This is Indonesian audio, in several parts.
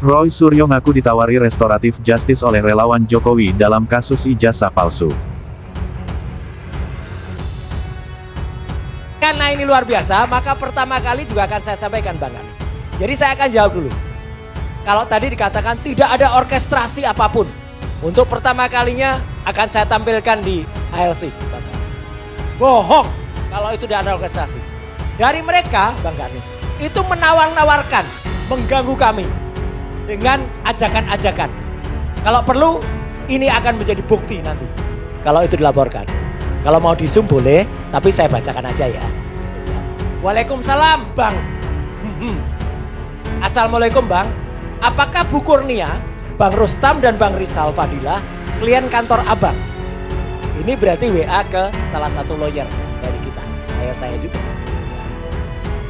Roy Suryo ngaku ditawari restoratif justice oleh relawan Jokowi dalam kasus ijazah palsu. Karena ini luar biasa, maka pertama kali juga akan saya sampaikan Bang Ani. Jadi saya akan jawab dulu. Kalau tadi dikatakan tidak ada orkestrasi apapun, untuk pertama kalinya akan saya tampilkan di ALC. Bang Ani. Bohong kalau itu tidak ada orkestrasi. Dari mereka, Bang Ani, itu menawar-nawarkan, mengganggu kami dengan ajakan-ajakan. Kalau perlu, ini akan menjadi bukti nanti. Kalau itu dilaporkan. Kalau mau di Zoom boleh, tapi saya bacakan aja ya. Waalaikumsalam Bang. Assalamualaikum Bang. Apakah Bu Kurnia, Bang Rustam dan Bang Rizal Fadilah klien kantor Abang? Ini berarti WA ke salah satu lawyer dari kita. Lawyer saya juga.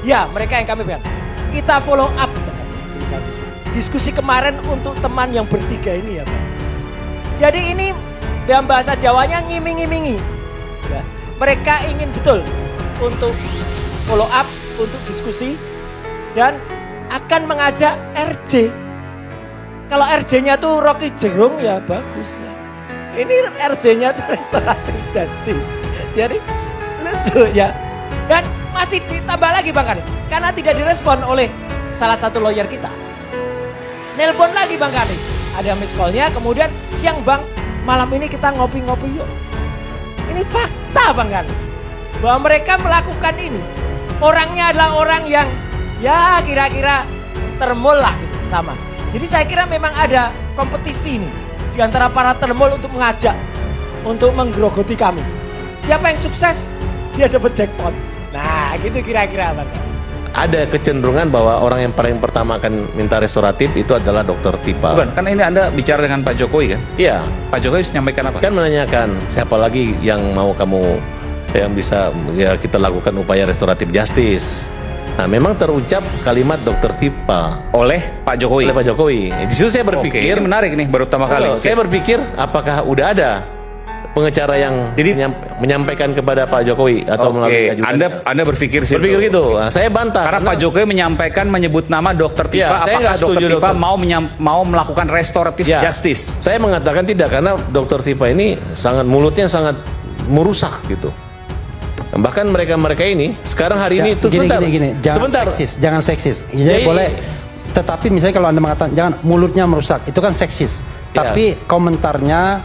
Ya, mereka yang kami bilang. Kita follow up. Diskusi kemarin untuk teman yang bertiga ini ya Bang. Jadi ini dalam bahasa Jawanya ngiming-ngimingi. Ya, mereka ingin betul untuk follow up, untuk diskusi, dan akan mengajak RJ. Kalau RJ-nya tuh Rocky Gerung ya bagus ya. Ini RJ-nya tuh Restoratif Justice. Jadi lucu ya. Dan masih ditambah lagi Bang Kani, karena tidak direspon oleh salah satu lawyer kita. Nelpon lagi Bang Kani, ada miss call-nya, kemudian siang Bang, malam ini kita ngopi-ngopi yuk. Ini fakta Bang Kani, bahwa mereka melakukan ini. Orangnya adalah orang yang ya kira-kira termol lah gitu, sama. Jadi saya kira memang ada kompetisi ini di antara para termol untuk mengajak, untuk menggerogoti kami. Siapa yang sukses, dia dapat jackpot. Nah gitu kira-kira Bang. Ada kecenderungan bahwa orang yang paling pertama akan minta restoratif itu adalah Dr. Tipa. Bukan, kan ini Anda bicara dengan Pak Jokowi kan? Iya. Pak Jokowi menyampaikan apa? Kan menanyakan siapa lagi yang mau kamu yang bisa ya kita lakukan upaya restoratif justice. Nah memang terucap kalimat Dr. Tipa Oleh Pak Jokowi. oleh Pak Jokowi. Di situ saya berpikir, Oke, ini menarik nih baru pertama kali. saya berpikir apakah udah ada pengacara yang Jadi menyampaikan kepada Pak Jokowi atau melalui ajudan. Anda berpikir situ. Berpikir gitu. Nah, saya bantah Karena Pak Jokowi menyampaikan menyebut nama Dr. Tipa, Ya, saya apakah nggak Dr. setuju, Tipa Dokter. mau melakukan restoratif Ya, justice? Saya mengatakan tidak karena Dr. Tipa ini mulutnya sangat merusak gitu. Bahkan mereka ini sekarang hari ini itu gini, jangan seksis, jangan seksis. Jadi boleh, tetapi misalnya kalau Anda mengatakan jangan mulutnya merusak, itu kan seksis. Tapi komentarnya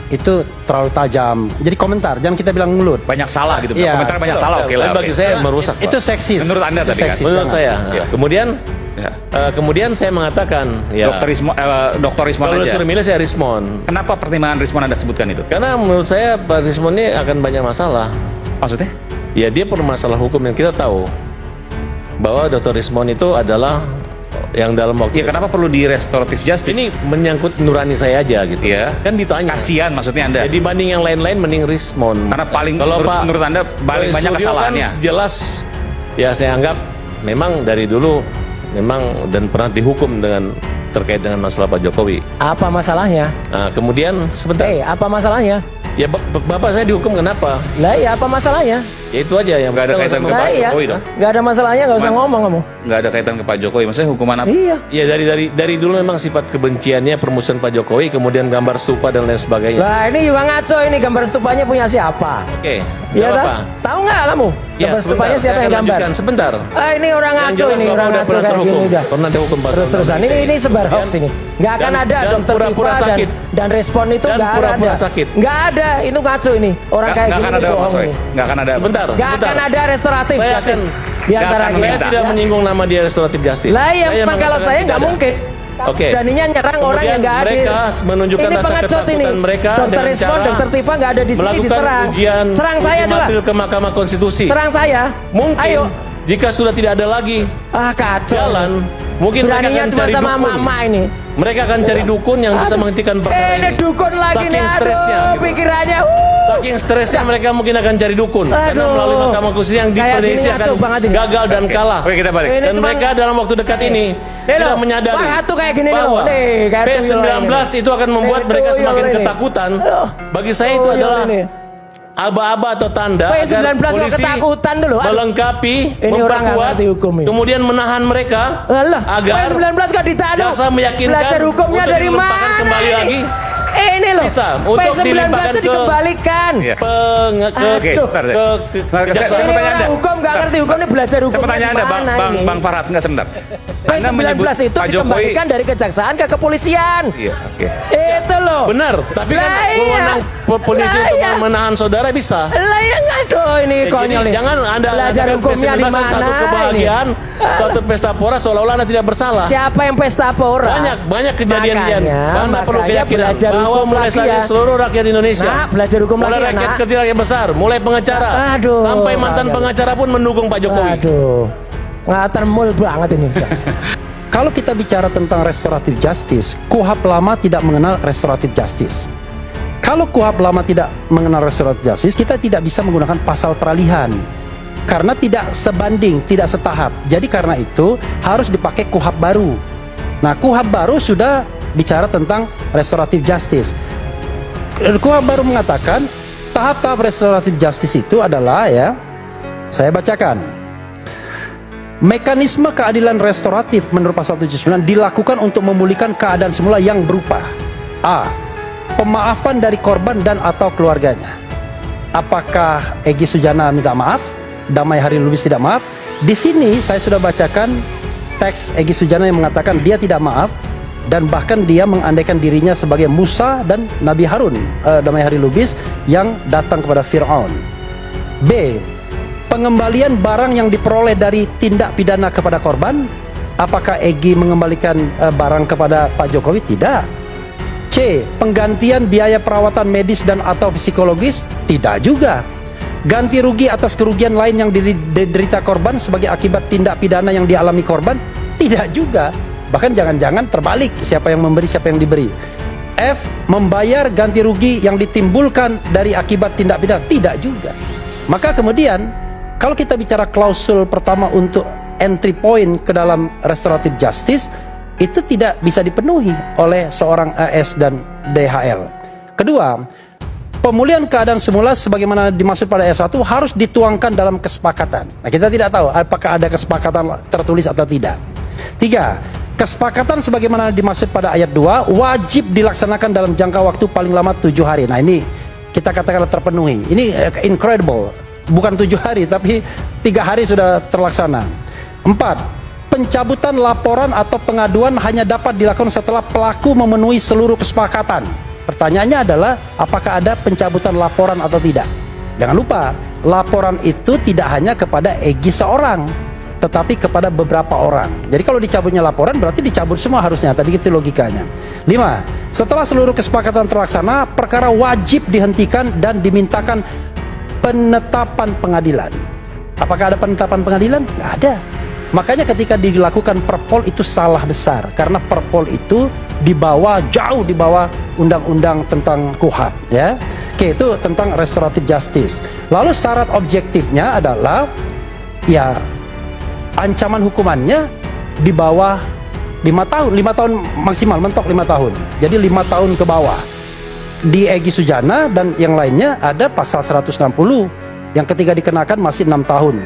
itu terlalu tajam. Jadi komentar, jangan kita bilang mulut. Banyak salah gitu. Iya. Komentar banyak salah. Oke lah. Bagi saya merusak. Itu Pak. seksis. Menurut Anda tadi kan? Seksis, Menurut jangan. saya. Ya. Kemudian saya mengatakan ya. Dr. Rismon Kalau aja. suruh milih saya Rismon. Kenapa pertimbangan Rismon Anda sebutkan itu? Karena menurut saya Pak Rismon ini akan banyak masalah. Maksudnya? Ya dia bermasalah hukum yang kita tahu bahwa Dr. Rismon itu adalah yang dalam waktu Ya kenapa perlu di restoratif justice? ini menyangkut nurani saya aja gitu. Iya. Kan ditanya. Kasihan maksudnya Anda. Ya, dibanding yang lain-lain mending Rismon. Karena paling kalau menurut Anda paling banyak Suryo kesalahannya. Kan jelas ya saya anggap memang dari dulu memang dan pernah dihukum dengan terkait dengan masalah Pak Jokowi. Apa masalahnya? Nah, kemudian sebentar. Apa masalahnya? Ya Bapak saya dihukum kenapa? Lah ya apa masalahnya? Ya itu aja yang Nggak ada kaitan ke Pak Lah iya, Jokowi dong. nggak ada masalahnya, nggak usah ngomong kamu. Nggak ada kaitan ke Pak Jokowi. Maksudnya hukuman apa? Iya. Ya dari dulu memang sifat kebenciannya permusuhan Pak Jokowi, kemudian gambar stupa dan lain sebagainya. Lah ini juga ngaco, ini gambar stupanya punya siapa? Oke, Iya nggak kan? apa. Tahu nggak kamu? Ya, Gambar stupanya sebentar, siapa saya yang akan gambar? lanjutkan. Sebentar. Ini orang Yang ngaco, jelas ini Bapak orang udah ngaco pernah kayak gini terhukum. udah. Pernah dihukum pasal Terus-terusan 6 ini sebar hoax ini. Nggak akan ada dan dokter pura-pura Tifa sakit. dan respon itu Dan nggak pura-pura ada. sakit. Nggak ada, ini ngaco ini. Orang kayak Nggak gini akan ada bohong Mas Roy. ini. Nggak akan ada. Sebentar. Nggak akan ada restoratif Saya justice akan- di antara Nggak akan kita. Saya tidak menyinggung nama dia restoratif justice. Lah ya, kalau mengatakan saya tidak nggak ada. mungkin. Oke. Beraninya nyerang orang Kemudian yang nggak hadir. mereka menunjukkan Ini rasa pengecut ini. ketakutan mereka Dokter dengan Rismon, cara Dokter Tifa nggak ada di sini melakukan diserang. ujian Serang saya uji juga. materil ke Mahkamah Konstitusi. Serang saya. Mungkin Ayo. jika sudah tidak ada lagi Kacau. jalan, mungkin mereka Beraninya akan cuma cari sama dukun. mama ini. Mereka akan cari dukun yang bisa menghentikan perkara Ini ini. dukun lagi Saking nih, stresnya, aduh gitu. pikirannya. Saking stresnya mereka mungkin akan cari dukun. Karena Aduh. melalui Mahkamah Konstitusi yang Kayak gini diprediksi akan ngaco banget ini. gagal dan kalah. Oke, kita balik. Ini Dan cuman- mereka dalam waktu dekat ini Nih tidak loh, menyadari Wah, tuh kayak gini nih bahwa loh. Nih, kayak tuyul P19 ini. itu akan membuat Nih, mereka tuyul semakin ini. ketakutan. Aduh. Bagi saya itu Tuyul adalah ini. aba-aba atau tanda P19 agar kok polisi ketakutan dulu. Aduh. melengkapi, Ini orang nggak memperkuat, ngerti hukum ini. kemudian menahan mereka Alah, agar P19 kok ditahan? jaksa meyakinkan Belajar hukumnya untuk dari dilimpahkan mana kembali ini? lagi. Ini loh. Bisa, untuk P19 dilimpahkan itu ke- dikembalikan. Iya. Oke, bentar deh. Saya kejaksaan. mau Ini tanya orang Anda. hukum nggak ngerti hukum, ini belajar hukum. Saya mau tanya Anda, Bang Farhad, enggak sebentar. Anda menyebut P19 itu Pak Jokowi. dikembalikan dari kejaksaan ke kepolisian. Iya, oke. Itu loh. Benar, tapi kan Lah, iya. wewenang polisi Lah, untuk iya. menahan saudara bisa. Lah ya aduh ini Ya, konyol jadi nih. jangan Anda belajar mengatakan hukumnya di P19 mana satu kebahagiaan, suatu pesta pora seolah-olah Anda tidak bersalah. Siapa yang pesta pora? Banyak kejadian-kejadian. Anda perlu makanya keyakinan belajar bahwa hukum mulai lagi saat ya. ini seluruh rakyat Indonesia, Nak, belajar hukum mulai lagi ya, rakyat nak. kecil, rakyat besar, mulai pengacara, Aduh, sampai mantan makanya. pengacara pun mendukung Pak Jokowi. Aduh, ngatan mul banget ini. Kalau kita bicara tentang restoratif justice, KUHP lama tidak mengenal restoratif justice. Kalau KUHP lama tidak mengenal restoratif justice, kita tidak bisa menggunakan pasal peralihan. Karena tidak sebanding, tidak setahap. Jadi karena itu harus dipakai KUHP baru. Nah, KUHP baru sudah bicara tentang restoratif justice. KUHP baru mengatakan tahap-tahap restoratif justice itu adalah ya, saya bacakan. Mekanisme keadilan restoratif menurut pasal 79 dilakukan untuk memulihkan keadaan semula yang berupa A. Pemaafan dari korban dan atau keluarganya. Apakah Egy Sujana minta maaf? Damai Hari Lubis tidak maaf? Di sini saya sudah bacakan teks Egy Sujana yang mengatakan dia tidak maaf dan bahkan dia mengandaikan dirinya sebagai Musa dan Nabi Harun, Damai Hari Lubis, yang datang kepada Fir'aun. B. Pengembalian barang yang diperoleh dari tindak pidana kepada korban. Apakah Egy mengembalikan barang kepada Pak Jokowi? Tidak. C. Penggantian biaya perawatan medis dan atau psikologis? Tidak juga. Ganti rugi atas kerugian lain yang diderita korban sebagai akibat tindak pidana yang dialami korban? Tidak juga. Bahkan jangan-jangan terbalik, siapa yang memberi, siapa yang diberi. F. Membayar ganti rugi yang ditimbulkan dari akibat tindak pidana? Tidak juga. Maka kemudian kalau kita bicara klausul pertama untuk entry point ke dalam restoratif justice, itu tidak bisa dipenuhi oleh seorang AS dan DHL. Kedua, pemulihan keadaan semula sebagaimana dimaksud pada ayat 1 harus dituangkan dalam kesepakatan. Nah, kita tidak tahu apakah ada kesepakatan tertulis atau tidak. Tiga, kesepakatan sebagaimana dimaksud pada ayat 2 wajib dilaksanakan dalam jangka waktu paling lama 7 hari. Nah, ini kita katakanlah terpenuhi. Ini incredible. Bukan 7 hari, tapi 3 hari sudah terlaksana. 4. Pencabutan laporan atau pengaduan hanya dapat dilakukan setelah pelaku memenuhi seluruh kesepakatan. Pertanyaannya adalah, apakah ada pencabutan laporan atau tidak? Jangan lupa, laporan itu tidak hanya kepada Egy seorang, tetapi kepada beberapa orang. Jadi kalau dicabutnya laporan, berarti dicabut semua harusnya. Tadi itu logikanya. 5. Setelah seluruh kesepakatan terlaksana, perkara wajib dihentikan dan dimintakan penetapan pengadilan. Apakah ada penetapan pengadilan? Nggak ada. Makanya ketika dilakukan perpol itu salah besar, karena perpol itu jauh di bawah undang-undang tentang KUHP, ya. Oke, itu tentang restoratif justice. Lalu syarat objektifnya adalah ya ancaman hukumannya di bawah 5 tahun, 5 tahun maksimal, mentok 5 tahun. Jadi 5 tahun ke bawah. Di Egy Sujana dan yang lainnya ada pasal 160 yang ketika dikenakan masih 6 tahun.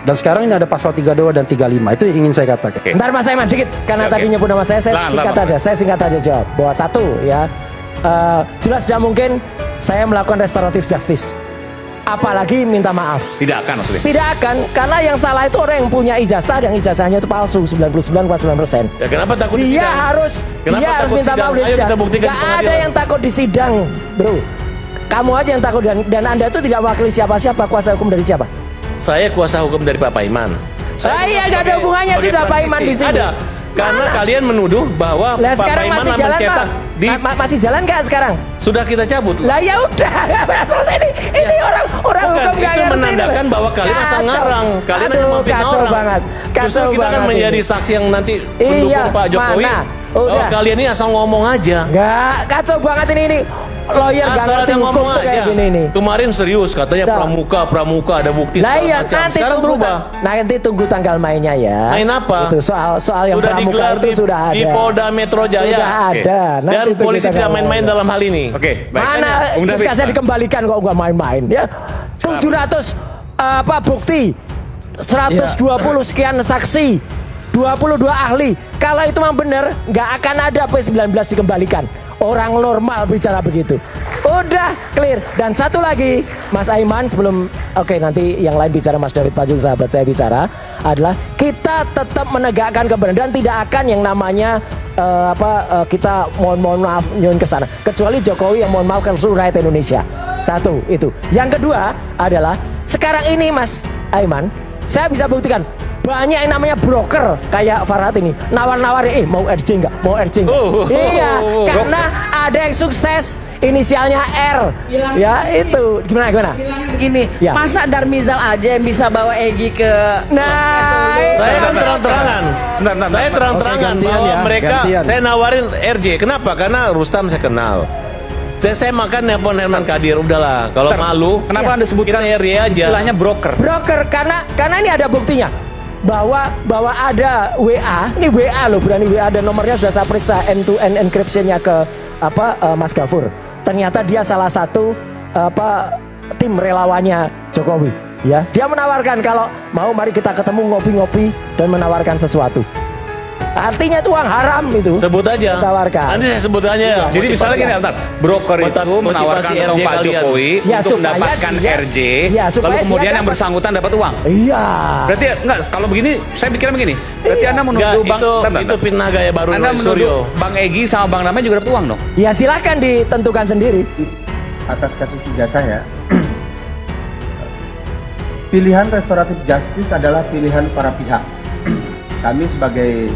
Dan sekarang ini ada pasal 32 dan 35. Itu yang ingin saya katakan. Ntar Mas Aiman dikit, karena Oke. tadi nyebut nama saya singkat aja jawab bahwa satu ya, jelas tidak mungkin saya melakukan restoratif justice, apalagi minta maaf. Tidak akan maksudnya. Tidak akan, karena yang salah itu orang yang punya ijazah, yang ijazahnya itu palsu 99,9%. Ya kenapa takut di Dia sidang? harus Kenapa takut minta sidang? maaf di Ayo sidang. kita buktikan Gak di ada pengadilan. yang takut di sidang, bro. Kamu aja yang takut, dan Anda itu tidak mewakili siapa-siapa. Kuasa hukum dari siapa? Saya kuasa hukum dari Pak Paiman. Saya nggak ada hubungannya sebagai sudah Pak Iman di praktisi. sini. Ada. Karena kalian menuduh bahwa Lah Pak sekarang Paiman masih jalan mencetak Pak. di Masih jalan nggak sekarang? sudah kita cabut. Lah ya udah, selesai ini. Ini orang Bukan, hukum nggak itu ngerti. menandakan bahwa kalian asal Kacau. ngarang, kalian hanya Aduh, memfitnah kacau orang. banget. Justru Kacau kita akan banget menjadi ini. saksi yang nanti Iya, mendukung Pak Jokowi. mana? Bahwa Udah. kalian ini asal ngomong aja. Nggak, kacau banget ini. lawyer gak Asal ngerti ada hukum ngomong tuh kayak aja. gini nih. Kemarin serius katanya Dah. pramuka ada bukti Nah segala iya, macam. nanti Sekarang tunggu berubah. nanti tunggu tanggal mainnya ya. Main apa? Itu soal yang Sudah pramuka digelar itu sudah ada. di Polda Metro Jaya. Sudah ada. Nanti Dan tunggu polisi tanggal tidak main-main mainnya. dalam hal ini. Oke, baik. Mana Bung David, berkasnya dikembalikan kok nggak main-main ya. 700 bukti, 120 sekian saksi, 22 ahli. Kalau itu memang benar, nggak akan ada P19 dikembalikan. Orang normal bicara begitu. Udah clear. Dan satu lagi, Mas Aiman sebelum nanti yang lain bicara, Mas David Pajul sahabat saya bicara adalah kita tetap menegakkan kebenaran dan tidak akan yang namanya kita mohon maaf nyun ke sana. Kecuali Jokowi yang mohon maaf ke seluruh rakyat Indonesia. Satu itu. Yang kedua adalah sekarang ini Mas Aiman, saya bisa buktikan banyak yang namanya broker kayak Farhat ini nawar-nawari mau RJ nggak, mau RJ nggak. Iya, karena ada yang sukses inisialnya R. Ya itu gimana? Begini, Ya. masa Darmizal aja yang bisa bawa Egy ke Nah, Saya kan terang-terangan. Sebentar. Saya terang-terangan Oke, gantian bahwa ya, mereka gantian. saya nawarin RJ. Kenapa? Karena Rustam saya kenal. Saya makan nelpon Herman Kadir, udahlah. Kalau malu, Kenapa Anda sebutkan kita RJ aja. istilahnya broker? broker karena ini ada buktinya bahwa ada WA, ini WA loh, berani WA dan nomornya sudah saya periksa end-to-end encryptionnya ke Mas Gafur. Ternyata dia salah satu tim relawannya Jokowi. Ya, dia menawarkan kalau mau mari kita ketemu ngopi-ngopi dan menawarkan sesuatu. Artinya itu uang haram itu. Sebut aja. Ditawarkan. Nanti saya sebut aja. Jadi misalnya gini, bentar, broker itu Motivasi menawarkan RJ ketemu Pak kalian. Jokowi Ya, untuk supaya mendapatkan dia- RJ, ya, supaya lalu kemudian dia yang dapat- bersangkutan dapat uang. Iya. Berarti enggak, kalau begini saya pikirnya begini. Berarti Anda Enggak, menuduh Bang itu fitnah gaya baru Anda Roy Suryo. menuduh Bang Egy sama Bang Damai juga dapat uang dong? Ya silahkan ditentukan sendiri. Atas kasus ijazah ya. Pilihan restoratif justice adalah pilihan para pihak. Kami sebagai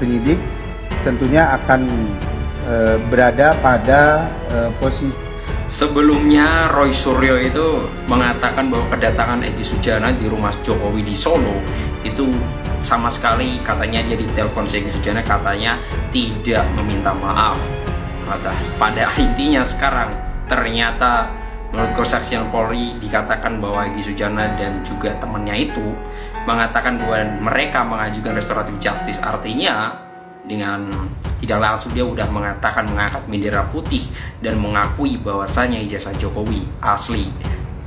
penyidik tentunya akan berada pada posisi. Sebelumnya Roy Suryo itu mengatakan bahwa kedatangan Egy Sujana di rumah Jokowi di Solo itu sama sekali katanya dia ditelepon si Egy Sujana katanya tidak meminta maaf. Pada intinya sekarang ternyata menurut kesaksian Polri dikatakan bahwa Egy Sujana dan juga temannya itu mengatakan bahwa mereka mengajukan restoratif justice, artinya dengan tidak langsung dia udah mengatakan mengangkat bendera putih dan mengakui bahwasanya ijazah Jokowi asli.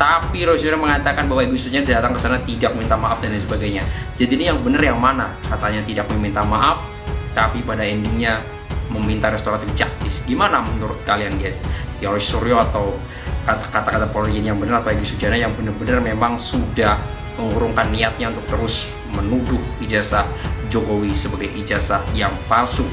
Tapi Roy Suryo mengatakan bahwa Egy Sujana datang ke sana tidak minta maaf dan lain sebagainya. Jadi ini yang benar yang mana? Katanya tidak meminta maaf, tapi pada endingnya meminta restoratif justice. Gimana menurut kalian guys? Ya Roy Suryo atau kata-kata Polri ini yang benar, atau Egy Sujana yang benar-benar memang sudah mengurungkan niatnya untuk terus menuduh ijazah Jokowi sebagai ijazah yang palsu.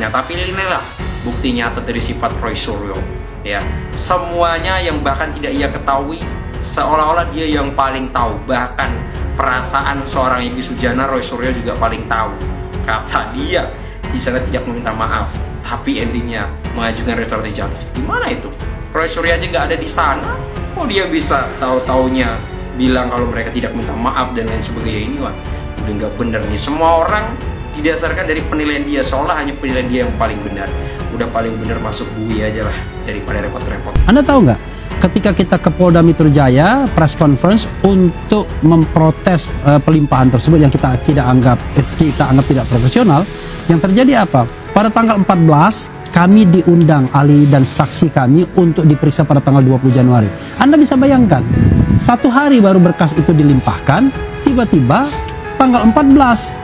Nah tapi inilah bukti nyata dari sifat Roy Suryo ya. Semuanya yang bahkan tidak ia ketahui seolah-olah dia yang paling tahu. Bahkan perasaan seorang Egy Sujana Roy Suryo juga paling tahu. Kata dia di sana tidak meminta maaf, tapi endingnya mengajukan restoratif justice. Gimana itu? Roy Suryo aja nggak ada di sana, kok dia bisa tahu-taunya bilang kalau mereka tidak minta maaf dan lain sebagainya? Ini wah udah nggak bener nih. Semua orang didasarkan dari penilaian dia, seolah hanya penilaian dia yang paling benar. Udah paling benar masuk bui aja lah daripada repot-repot. Anda tahu nggak? Ketika kita ke Polda Metro Jaya press conference untuk memprotes pelimpahan tersebut yang kita anggap tidak profesional, yang terjadi apa? Pada tanggal 14 kami diundang ahli dan saksi kami untuk diperiksa pada tanggal 20 Januari. Anda bisa bayangkan, satu hari baru berkas itu dilimpahkan, tiba-tiba tanggal 14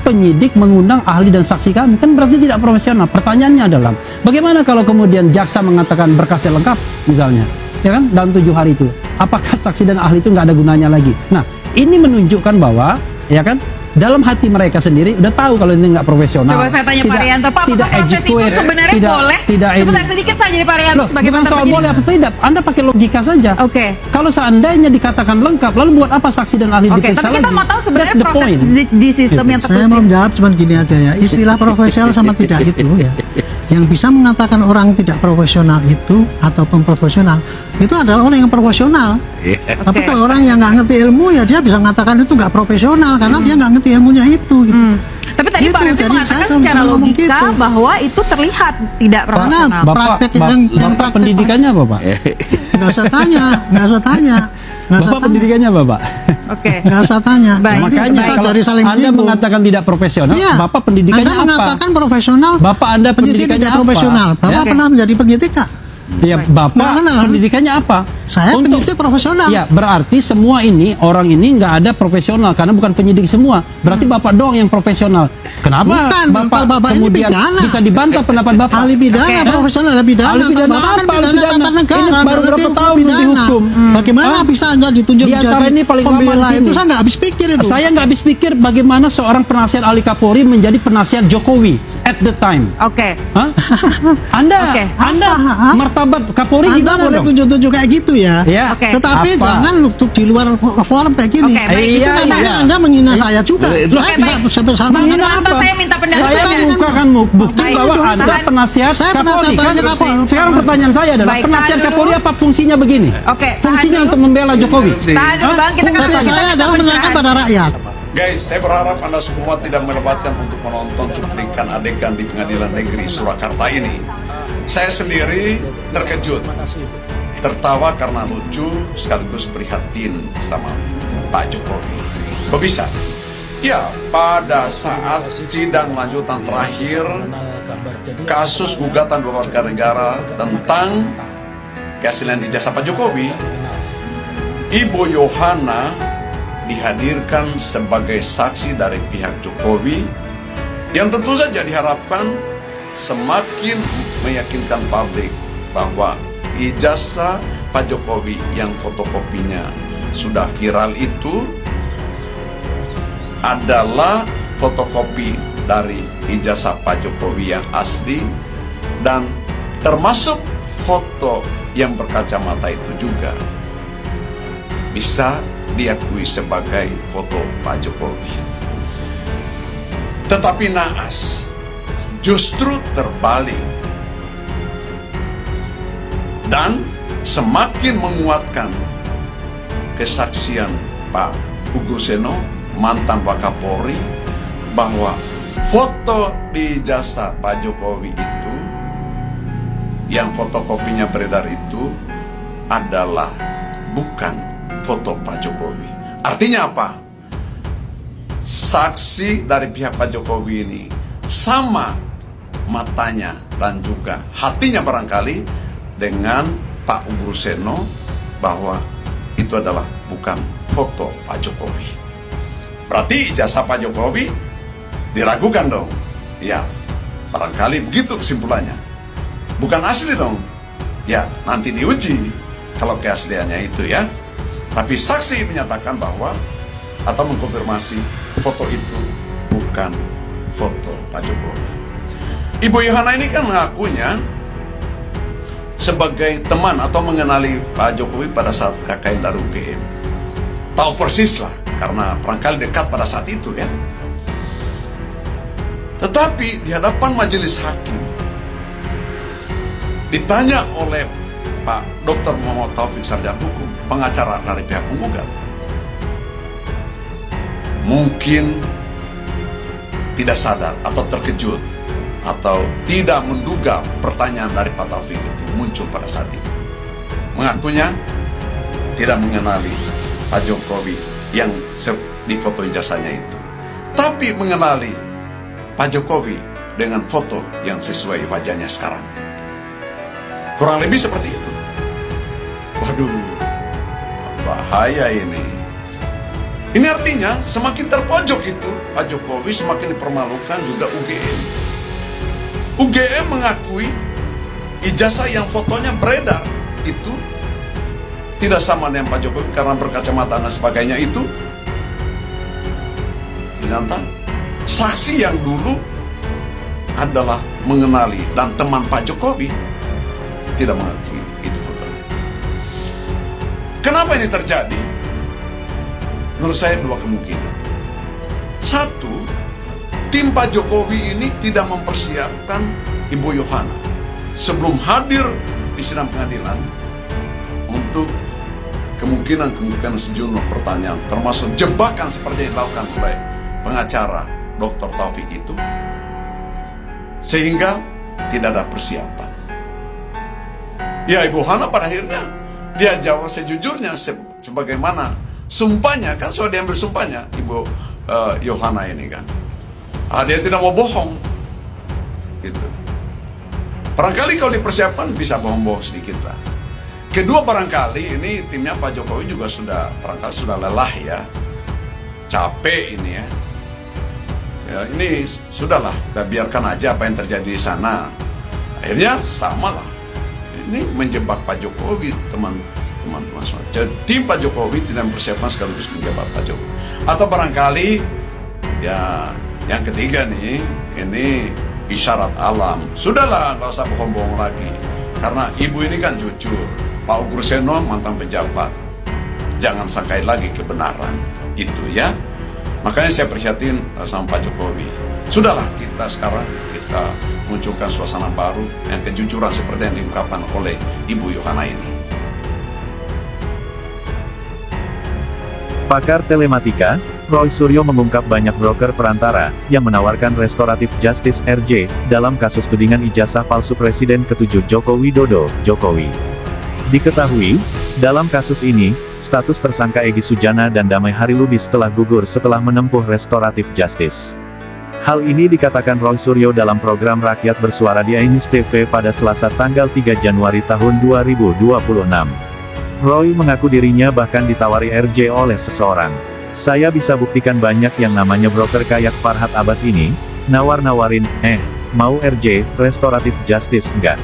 penyidik mengundang ahli dan saksi kami, kan berarti tidak profesional. Pertanyaannya adalah bagaimana kalau kemudian jaksa mengatakan berkasnya lengkap misalnya, ya kan, dalam 7 hari itu, apakah saksi dan ahli itu nggak ada gunanya lagi? Nah, ini menunjukkan bahwa ya kan dalam hati mereka sendiri udah tahu kalau ini nggak profesional. Coba saya tanya Pak Rianto, Pak, apakah proses itu sebenarnya boleh? Sebentar sedikit saja dari Pak Rianto sebagai bukan mantan soal penyidik. boleh apa tidak, Anda pakai logika saja. Oke. Kalau seandainya dikatakan lengkap, lalu buat apa saksi dan ahli Oke, diperiksa tapi kita lagi? mau tahu sebenarnya That's the proses point. di sistem yang Saya mau menjawab cuman gini aja ya, istilah profesional sama tidak itu ya. Yang bisa mengatakan orang tidak profesional itu ataupun profesional itu adalah orang yang profesional. Tapi kalau orang yang nggak ngerti ilmu ya dia bisa mengatakan itu nggak profesional karena dia nggak ngerti ilmunya itu. Gitu. Tapi tadi Gitu, Pak Refli jadi mengatakan saya secara ngomong logika gitu. bahwa itu terlihat tidak Karena proporsional. praktek yang praktek pendidikannya apa, Pak? nggak usah tanya, nggak usah tanya, nggak usah Bapak tanya, pendidikannya apa, Pak? Oke. nggak usah tanya. Baik. Nanti Makanya kita kalau cari saling Anda menyinggung. mengatakan tidak profesional, Iya. Bapak pendidikannya Anda apa? mengatakan profesional, Bapak Anda penyidik pendidikannya tidak apa? profesional. Bapak Ya? pernah menjadi penyidik nggak? Ya, Bapak Nggak kenal. pendidikannya apa? Saya penyidik profesional. Ya, berarti semua ini orang ini nggak ada profesional karena bukan penyidik semua. Berarti Bapak doang yang profesional. Kenapa Bukan, Bapak kalau Bapak ini kemudian pidana. bisa dibantah pendapat Bapak? Ahli pidana, Oke. profesional ahli pidana. Ahli pidana Bapak kan apa? Ahli pidana pidana. tata negara. Ini baru berarti berapa hukum tahun pidana. dihukum? Bagaimana Hah? bisa Anda ditunjuk Di antara ini paling lama pembela di sini. itu? Saya nggak habis pikir itu. Saya nggak habis pikir bagaimana seorang penasihat ahli Kapolri menjadi penasihat Jokowi at the time. Oke. Hah? Anda, Oke. Anda Apa? martabat Kapolri Anda gimana boleh dong? tunjuk-tunjuk kayak gitu ya. Ya. Oke. Tetapi Apa? jangan untuk di luar forum kayak gini. Oke, baik. Itu Iya, namanya iya. Anda menghina saya juga. Itu- Saya Oke, baik. bisa sebesar Menghina Apa apa? saya minta pendapat Saya Anda? membukakan bukti Baik. bahwa Tahan. Anda penasihat Saya Kapolri. penasihat Kan? ahli Kapolri. Sekarang pertanyaan saya adalah Baik, penasihat tahan Kapolri dulu. apa fungsinya begini? Oke, tahan Fungsinya dulu. untuk membela Jokowi. Tahan dulu, Hah? Bang. Kita Fungsi kasih saya adalah menerangkan pada rakyat. Guys, saya berharap Anda semua tidak melewatkan untuk menonton cuplikan adegan di Pengadilan Negeri Surakarta ini. Saya sendiri terkejut, tertawa karena lucu sekaligus prihatin sama Pak Jokowi. Kok bisa? Ya, pada saat sidang lanjutan terakhir kasus gugatan beberapa warga negara tentang keaslian ijazah Pak Jokowi, Ibu Yohana dihadirkan sebagai saksi dari pihak Jokowi yang tentu saja diharapkan semakin meyakinkan publik bahwa ijazah Pak Jokowi yang fotokopinya sudah viral itu adalah fotokopi dari ijazah Pak Jokowi yang asli dan termasuk foto yang berkacamata itu juga bisa diakui sebagai foto Pak Jokowi. Tetapi naas, justru terbalik dan semakin menguatkan kesaksian Pak Uguseno, mantan Wakapolri, bahwa foto di ijazah Pak Jokowi itu yang fotokopinya beredar itu adalah bukan foto Pak Jokowi. Artinya apa? Saksi dari pihak Pak Jokowi ini sama matanya dan juga hatinya barangkali dengan Pak Uguseno bahwa itu adalah bukan foto Pak Jokowi. Berarti ijazah Pak Jokowi diragukan dong. Ya, barangkali begitu kesimpulannya. Bukan asli dong. Ya, nanti diuji kalau keasliannya itu ya. Tapi saksi menyatakan bahwa atau mengkonfirmasi foto itu bukan foto Pak Jokowi. Ibu Yohana ini kan mengakunya sebagai teman atau mengenali Pak Jokowi pada saat KKN dari UGM. Tahu persis lah, karena perangkali dekat pada saat itu ya. Tetapi di hadapan majelis hakim ditanya oleh Pak Dr. Muhammad Taufik Sarjana Hukum, pengacara dari pihak penggugat, mungkin tidak sadar atau terkejut atau tidak menduga pertanyaan dari Pak Taufik itu muncul pada saat itu. Mengakunya tidak mengenali Pak Jokowi yang di foto ijazahnya itu, tapi mengenali Pak Jokowi dengan foto yang sesuai wajahnya sekarang. Kurang lebih seperti itu. Waduh, bahaya ini. Ini artinya semakin terpojok itu Pak Jokowi, semakin dipermalukan juga UGM. UGM mengakui ijazah yang fotonya beredar itu tidak sama dengan Pak Jokowi karena berkacamata dan sebagainya itu. Ternyata saksi yang dulu adalah mengenali dan teman Pak Jokowi tidak mengakui itu fotonya. Kenapa ini terjadi? Menurut saya dua kemungkinan. Satu, tim Pak Jokowi ini tidak mempersiapkan Ibu Yohana sebelum hadir di sidang pengadilan untuk kemungkinan sejumlah pertanyaan, termasuk jebakan seperti yang dilakukan oleh pengacara Dr. Taufik itu, sehingga tidak ada persiapan. Ya, Ibu Hana pada akhirnya dia jawab sejujurnya sebagaimana sumpahnya, kan sudah diambil sumpahnya Ibu Yohana ini kan. Dia tidak mau bohong gitu. Barangkali kalau dipersiapkan bisa bohong-bohong sedikit lah. Kedua, barangkali ini timnya Pak Jokowi juga barangkali sudah lelah ya, capek ini ya. Ya, ini sudahlah, kita biarkan aja apa yang terjadi di sana. Akhirnya sama lah, ini menjebak Pak Jokowi, teman-teman semua. Jadi tim Pak Jokowi tidak mempersiapkan sekaligus menjebak Pak Jokowi. Atau barangkali ya yang ketiga nih, ini isyarat alam. Sudahlah, nggak usah bohong-bohong lagi. Karena ibu ini kan jujur. Pak Ugur Seno mantan pejabat. Jangan sangkai lagi kebenaran itu ya. Makanya saya prihatin sama Pak Jokowi. Sudahlah, kita sekarang munculkan suasana baru yang kejujuran seperti yang diungkapkan oleh Ibu Yohana ini. Pakar telematika, Roy Suryo mengungkap banyak broker perantara yang menawarkan restoratif justice RJ dalam kasus tudingan ijazah palsu Presiden ke-7 Joko Widodo, Jokowi. Diketahui, dalam kasus ini, status tersangka Egy Sujana dan Damai Harilubis telah gugur setelah menempuh restoratif justice. Hal ini dikatakan Roy Suryo dalam program Rakyat Bersuara di iNews TV pada Selasa tanggal 3 Januari tahun 2026. Roy mengaku dirinya bahkan ditawari RJ oleh seseorang. Saya bisa buktikan banyak yang namanya broker kayak Farhad Abbas ini, nawar-nawarin, mau RJ, restoratif justice enggak?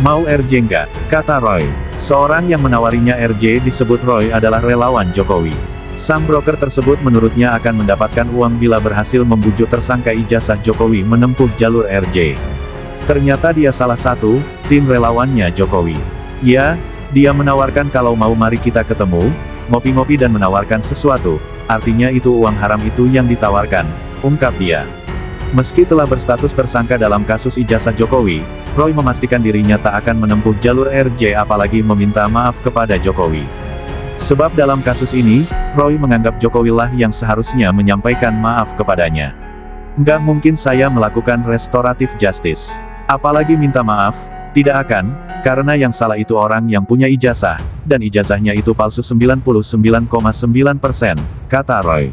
Mau RJ enggak? Kata Roy. Seorang yang menawarinya RJ disebut Roy adalah relawan Jokowi. Sang broker tersebut menurutnya akan mendapatkan uang bila berhasil membujuk tersangka ijazah Jokowi menempuh jalur RJ. Ternyata dia salah satu tim relawannya Jokowi. Ya, dia menawarkan kalau mau mari kita ketemu, ngopi-ngopi dan menawarkan sesuatu, artinya itu uang haram itu yang ditawarkan, ungkap dia. Meski telah berstatus tersangka dalam kasus ijazah Jokowi, Roy memastikan dirinya tak akan menempuh jalur RJ apalagi meminta maaf kepada Jokowi. Sebab dalam kasus ini, Roy menganggap Jokowi lah yang seharusnya menyampaikan maaf kepadanya. Nggak mungkin saya melakukan restoratif justice. Apalagi minta maaf, tidak akan, karena yang salah itu orang yang punya ijazah, dan ijazahnya itu palsu 99,9%, kata Roy.